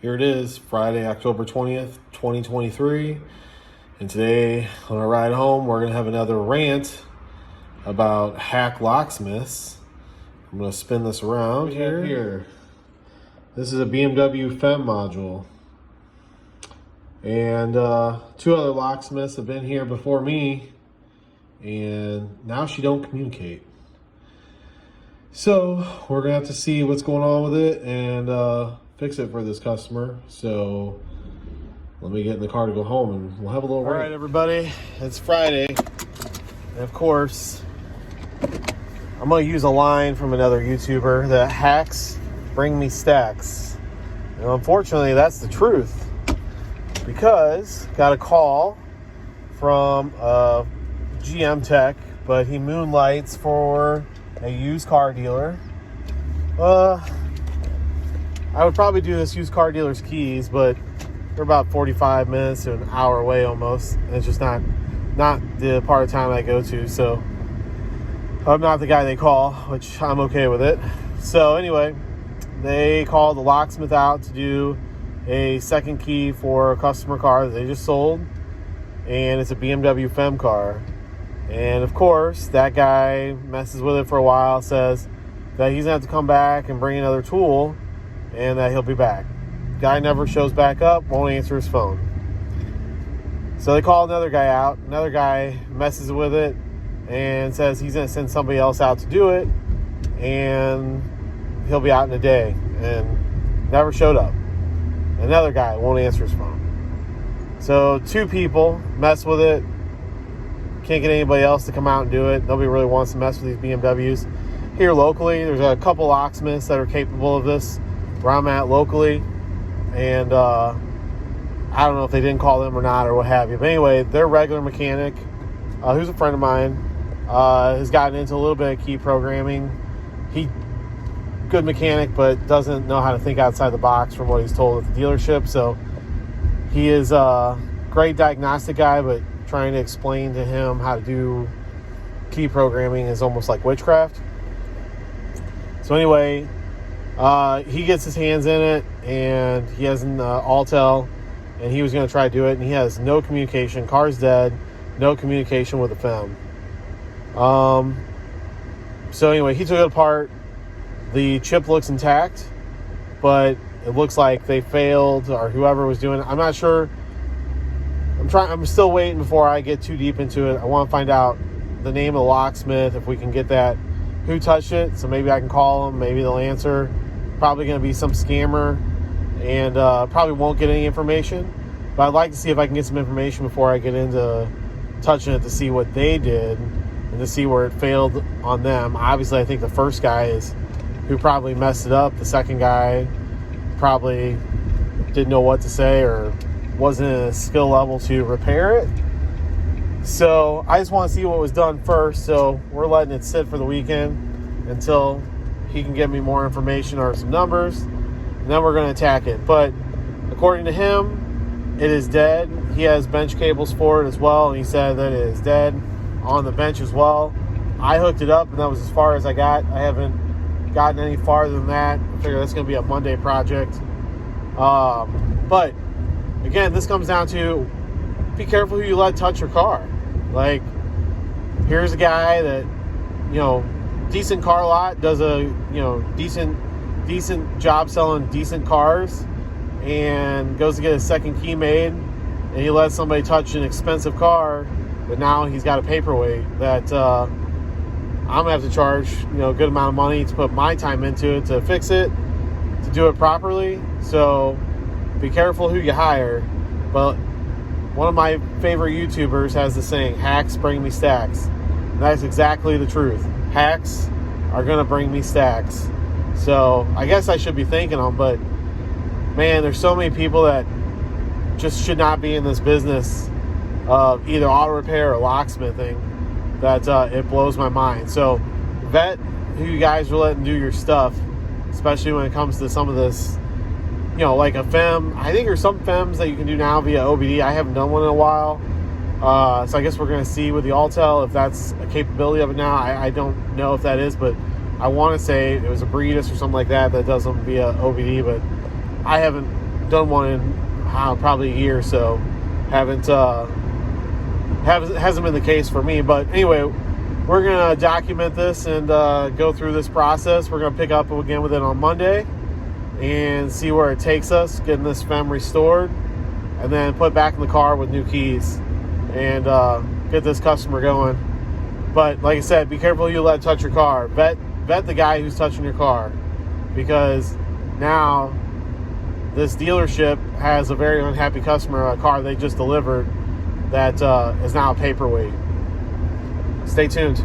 Here it is, Friday, October 20th, 2023. And today, on our ride home, we're going to have another rant about hack locksmiths. I'm going to spin this around here. This is a BMW FEM module. And two other locksmiths have been here before me, and now she don't communicate. So we're gonna have to see what's going on with it and fix it for this customer. So let me get in the car to go home and we'll have a little rant. All right, everybody, it's Friday. And of course, I'm gonna use a line from another YouTuber that hacks bring me stacks. And unfortunately, that's the truth. Because got a call from a GM tech, but he moonlights for a used car dealer. I would probably do this used car dealer's keys, but they're about 45 minutes to an hour away almost. And it's just not the part of time I go to, so I'm not the guy they call, which I'm okay with it. So anyway, they called the locksmith out to do a second key for a customer car that they just sold, and it's a BMW FEM car. And of course, that guy messes with it for a while, says that he's gonna have to come back and bring another tool and that he'll be back. Guy never shows back up, won't answer his phone. So they call another guy out. Another guy messes with it and says he's gonna send somebody else out to do it and he'll be out in a day, and never showed up. Another guy won't answer his phone. So two people mess with it. Can't get anybody else to come out and do it. Nobody really wants to mess with these BMWs. Here locally, there's a couple locksmiths that are capable of this where I'm at locally. And I don't know if they didn't call them or not or what have you. But anyway, their regular mechanic, who's a friend of mine, has gotten into a little bit of key programming. Good mechanic, but doesn't know how to think outside the box from what he's told at the dealership. So he is a great diagnostic guy, but trying to explain to him how to do key programming is almost like witchcraft. So anyway, he gets his hands in it, and he has an Altel, and he was going to try to do it, and he has no communication. Car's dead, no communication with the FEM. So anyway, he took it apart. The chip looks intact, but it looks like they failed, or whoever was doing it. I'm not sure. I'm still waiting before I get too deep into it. I want to find out the name of the locksmith, if we can get that, who touched it, so maybe I can call them, maybe they'll answer. Probably going to be some scammer, and probably won't get any information, but I'd like to see if I can get some information before I get into touching it to see what they did and to see where it failed on them. Obviously, I think the first guy is who probably messed it up. The second guy probably didn't know what to say or wasn't at a skill level to repair it. So I just want to see what was done first. So we're letting it sit for the weekend until he can give me more information or some numbers, and then we're going to attack it. But according to him, it is dead. He has bench cables for it as well, and he said that it is dead on the bench as well. I hooked it up, and that was as far as I got. I haven't gotten any farther than that. I figure that's going to be a Monday project. But again, this comes down to be careful who you let touch your car. Like, here's a guy that, decent car lot, does a, decent job selling decent cars, and goes to get a second key made, and he lets somebody touch an expensive car, but now he's got a paperweight that I'm gonna have to charge, a good amount of money to put my time into it to fix it, to do it properly. So be careful who you hire. But one of my favorite YouTubers has the saying, hacks bring me stacks. And that's exactly the truth. Hacks are going to bring me stacks. So I guess I should be thanking them, but man, there's so many people that just should not be in this business of either auto repair or locksmithing that it blows my mind. So vet who you guys are letting do your stuff, especially when it comes to some of this, like a FEM. I think there's some FEMs that you can do now via OBD. I haven't done one in a while. So I guess we're going to see with the Altel if that's a capability of it now. I don't know if that is, but I want to say it was a Breedis or something like that does them via OBD, but I haven't done one in probably a year or so. Hasn't been the case for me. But anyway, we're gonna document this and go through this process. We're gonna pick up again with it on Monday and see where it takes us, getting this FEM restored, and then put it back in the car with new keys and get this customer going. But like I said, be careful you let touch your car. Vet the guy who's touching your car, because now this dealership has a very unhappy customer, a car they just delivered that is now a paperweight. Stay tuned.